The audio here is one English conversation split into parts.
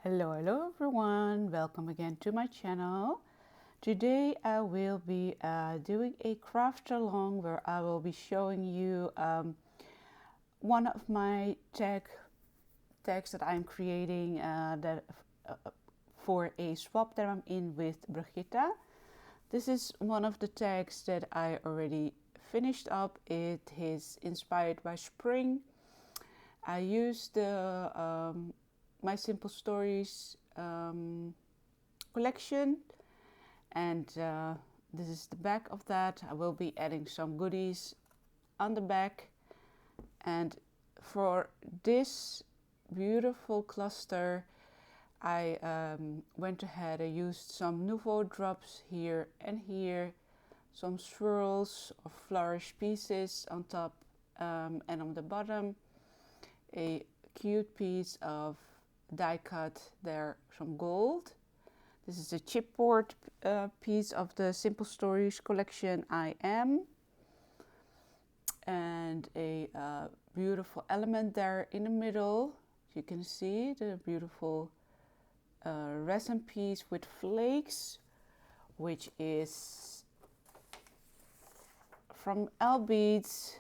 Hello everyone, welcome again to my channel. Today I will be doing a craft along where I will be showing you one of my tags that I'm creating for a swap that I'm in with Brigitte. This is one of the tags that I already finished up. It is inspired by spring. I used the My Simple Stories collection, and this is the back of that. I will be adding some goodies on the back, and for this beautiful cluster I went ahead. I used some Nouveau drops here and here, some swirls or flourish pieces on top, and on the bottom a cute piece of die cut there, some gold. This is a chipboard piece of the Simple Stories collection I Am, and a beautiful element there in the middle. You can see the beautiful resin piece with flakes, which is from Lbeads,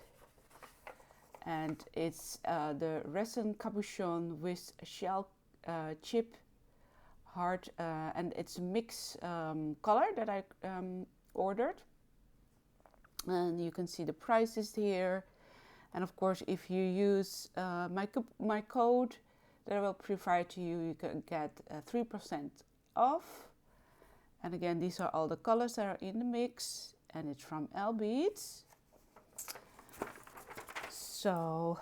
and it's the resin cabochon with shell chip heart, and it's a mix color that I ordered, and you can see the prices here. And of course, if you use my code that I will provide to you, you can get 3% off. And again, these are all the colors that are in the mix, and it's from Lbeads. So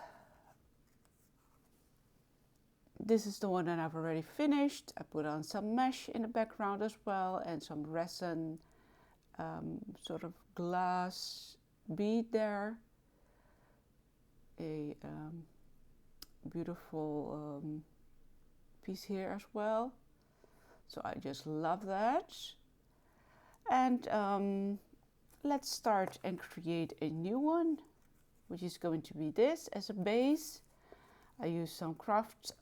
this is the one that I've already finished. I put on some mesh in the background as well, and some resin sort of glass bead there. A beautiful piece here as well. So I just love that. And let's start and create a new one, which is going to be this as a base. I use some craft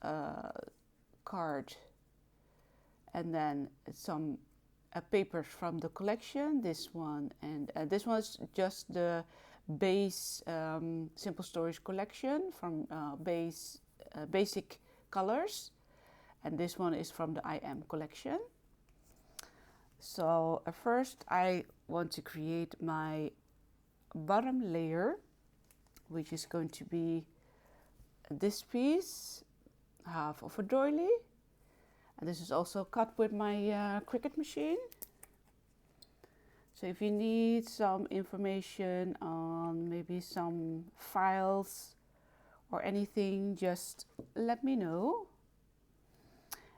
card, and then some papers from the collection. This one, and this one is just the base Simple Stories collection from basic colors, and this one is from the I Am collection. So first I want to create my bottom layer, which is going to be this piece, half of a doily, and this is also cut with my Cricut machine. So if you need some information on maybe some files or anything, just let me know.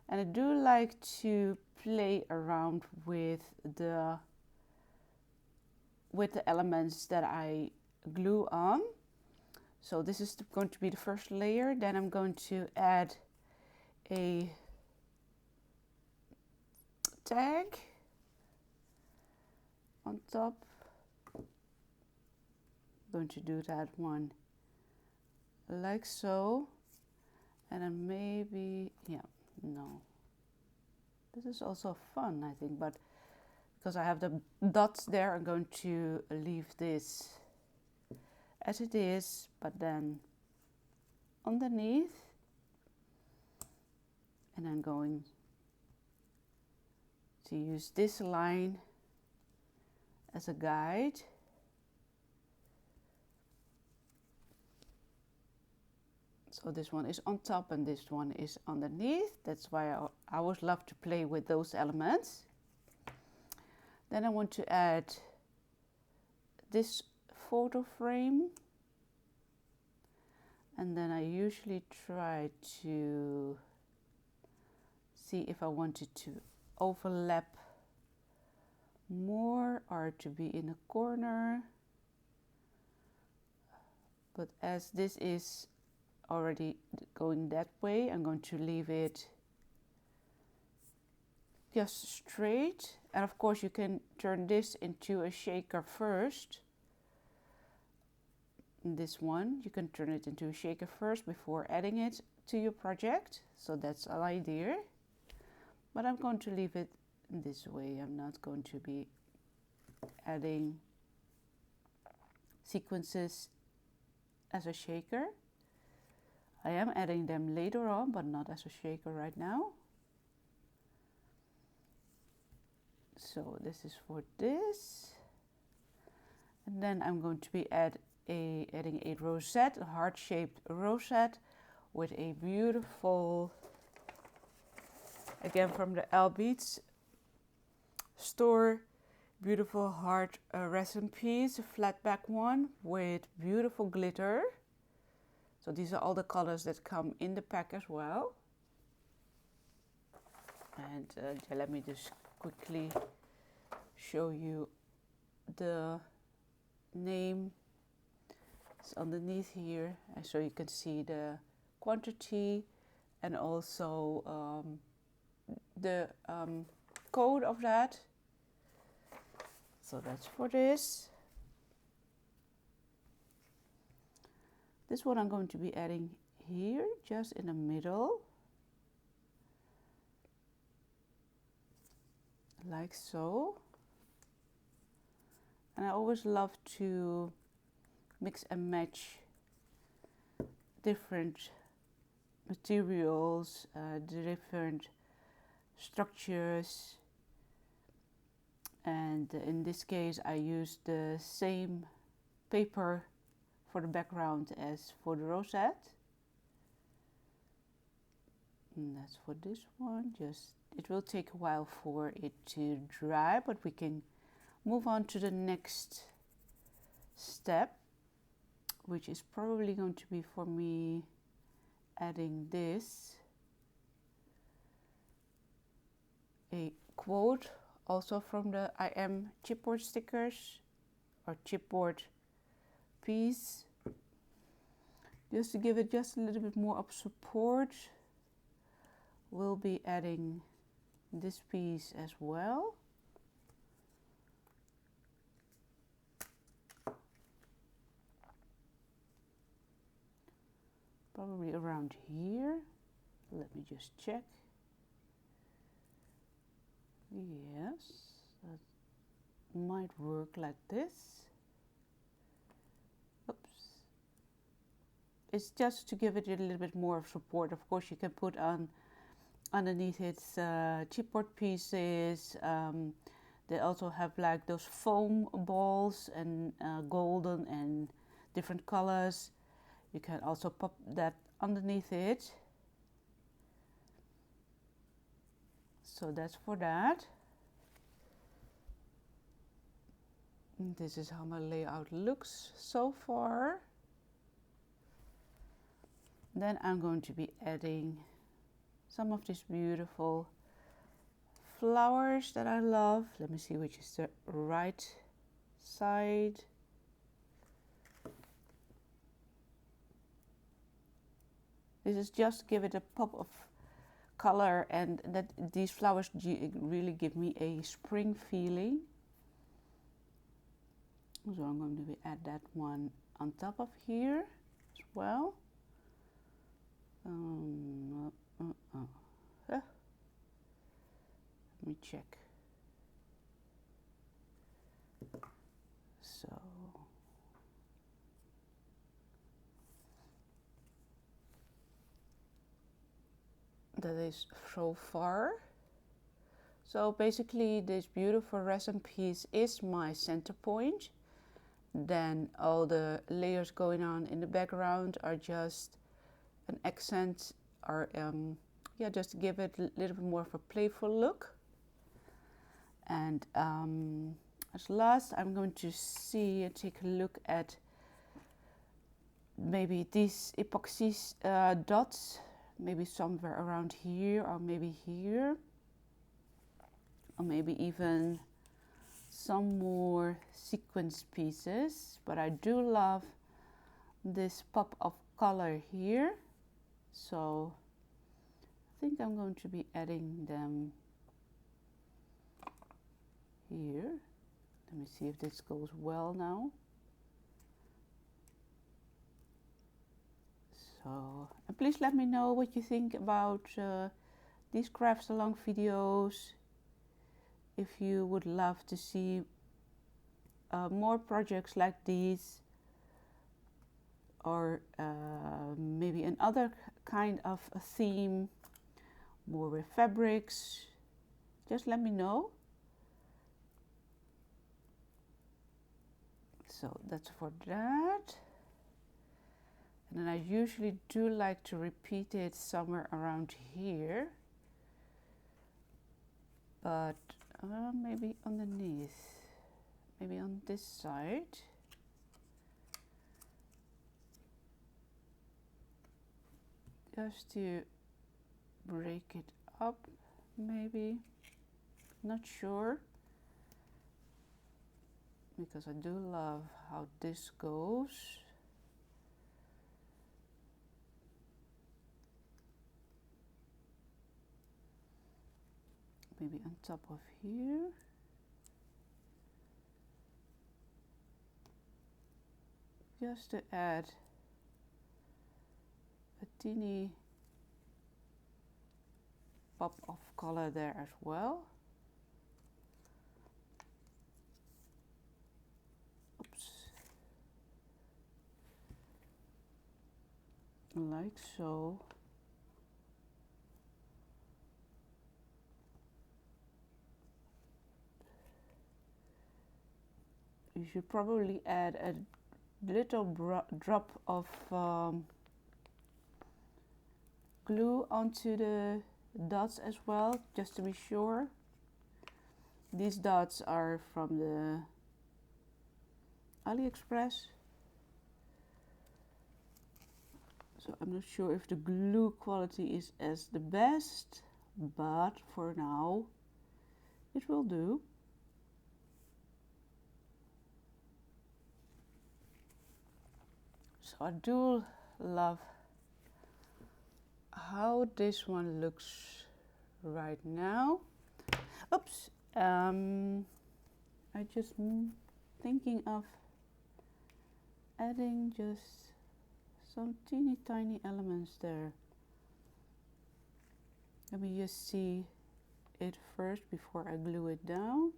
And I do like to play around with the elements that I glue on. So this is going to be the first layer. Then I'm going to add a tag on top. I'm going to do that one like so, and then maybe, no, this is also fun, I think, but because I have the dots there, I'm going to leave this as it is, but then underneath, and I'm going to use this line as a guide. So this one is on top and this one is underneath. That's why I always love to play with those elements. Then I want to add this photo frame, and then I usually try to see if I wanted to overlap more or to be in a corner, but as this is already going that way, I'm going to leave it just straight. And of course you can turn this into a shaker first. This one, you can turn it into a shaker first before adding it to your project. So that's an idea. but I'm going to leave it this way. I'm not going to be adding sequences as a shaker. I am adding them later on, but not as a shaker right now. So this is for this. And then I'm going to be adding a rosette, a heart-shaped rosette with a beautiful, again from the Lbeads store, beautiful heart resin piece, a flat back one with beautiful glitter. So these are all the colors that come in the pack as well. And let me just quickly show you the name. It's underneath here, and so you can see the quantity and also the code of that. So that's for this. This one I'm going to be adding here, just in the middle, like so. And I always love to mix and match different materials, different structures. And in this case I used the same paper for the background as for the rosette. And that's for this one. Just, it will take a while for it to dry, but we can move on to the next step, which is probably going to be for me adding this, a quote also from the I Am chipboard stickers or chipboard piece, just to give it just a little bit more of support. We'll be adding this piece as well. Probably around here. Let me just check. Yes, that might work like this. Oops. It's just to give it a little bit more of support. Of course, you can put on underneath its chipboard pieces. They also have like those foam balls and golden and different colors. You can also pop that underneath it. So that's for that. And this is how my layout looks so far. Then I'm going to be adding some of these beautiful flowers that I love. Let me see which is the right side. This is just to give it a pop of color, and that these flowers really give me a spring feeling. So I'm going to add that one on top of here as well. Let me check. So that is so far. So basically this beautiful resin piece is my center point. Then all the layers going on in the background are just an accent, or yeah, just to give it a little bit more of a playful look. And as last, I'm going to see and take a look at maybe these epoxy dots, maybe somewhere around here, or maybe here, or maybe even some more sequence pieces. But I do love this pop of color here, so I think I'm going to be adding them here. Let me see if this goes well now. So, and please let me know what you think about these craft along videos. If you would love to see more projects like these, or maybe another kind of a theme, more with fabrics, just let me know. So that's for that. And then I usually do like to repeat it somewhere around here, but maybe underneath, maybe on this side. Just to break it up, maybe, not sure, because I do love how this goes. Maybe on top of here. Just to add a teeny pop of color there as well. Oops. Like so. You should probably add a little drop of glue onto the dots as well, just to be sure. These dots are from the AliExpress, so I'm not sure if the glue quality is as the best, but for now it will do. So I do love how this one looks right now. Oops, I just thinking of adding just some teeny tiny elements there. Let me just see it first before I glue it down,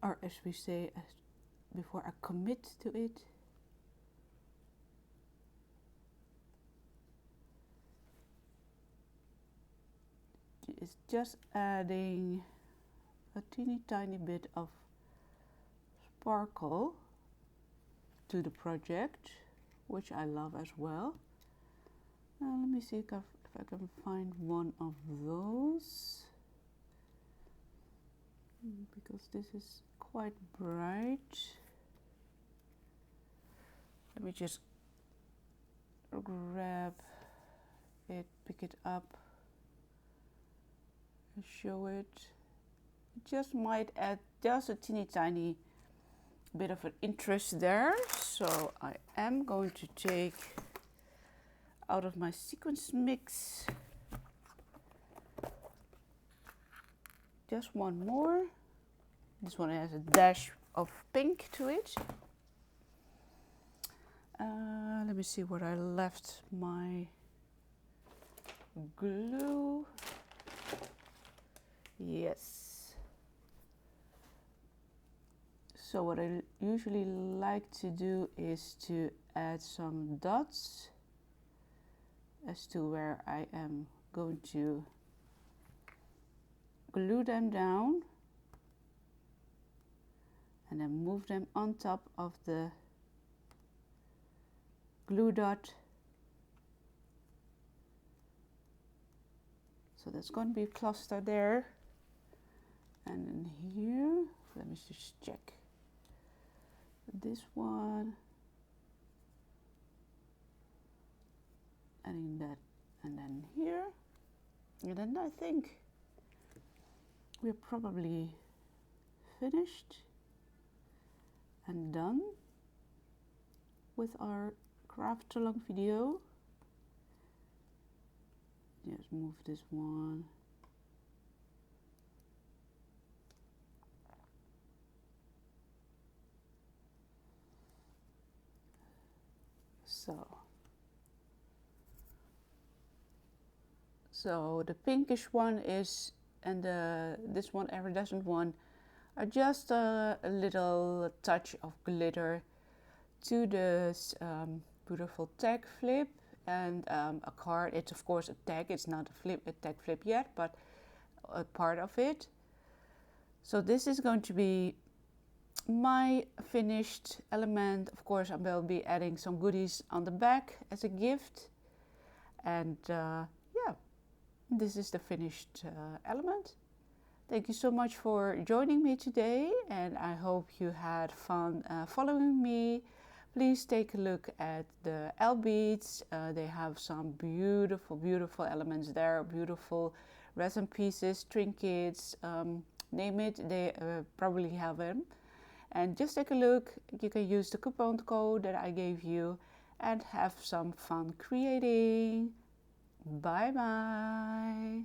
or as we say, before I commit to it. It's just adding a teeny tiny bit of sparkle to the project, which I love as well. Let me see if I can find one of those, because this is quite bright. Let me just grab it, pick it up, and show it. It just might add just a teeny tiny bit of an interest there. So I am going to take out of my sequence mix just one more. This one has a dash of pink to it. Let me see where I left my glue. Yes. So what I usually like to do is to add some dots as to where I am going to glue them down, and then move them on top of the glue dot. So that's going to be a cluster there, and then here, let me just check this one, adding that, and then here, and then I think we're probably finished and done with our craft along video. Just move this one. So So the pinkish one is, and this one, iridescent one, are just a little touch of glitter to this beautiful tag flip, and a card. It's of course a tag, it's not a tag flip yet, but a part of it. So this is going to be my finished element. Of course I will be adding some goodies on the back as a gift, and yeah, this is the finished element. Thank you so much for joining me today, and I hope you had fun following me. Please take a look at the Lbeads. They have some beautiful elements there, beautiful resin pieces, trinkets, name it, they probably have them. And just take a look. You can use the coupon code that I gave you and have some fun creating. Bye bye.